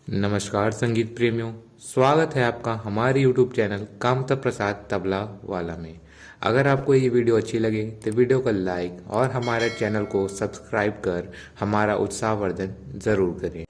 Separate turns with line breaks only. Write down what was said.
नमस्कार संगीत प्रेमियों, स्वागत है आपका हमारे YouTube चैनल कामता प्रसाद तबला वाला में। अगर आपको ये वीडियो अच्छी लगे तो वीडियो को लाइक और हमारे चैनल को सब्सक्राइब कर हमारा उत्साहवर्धन जरूर करें।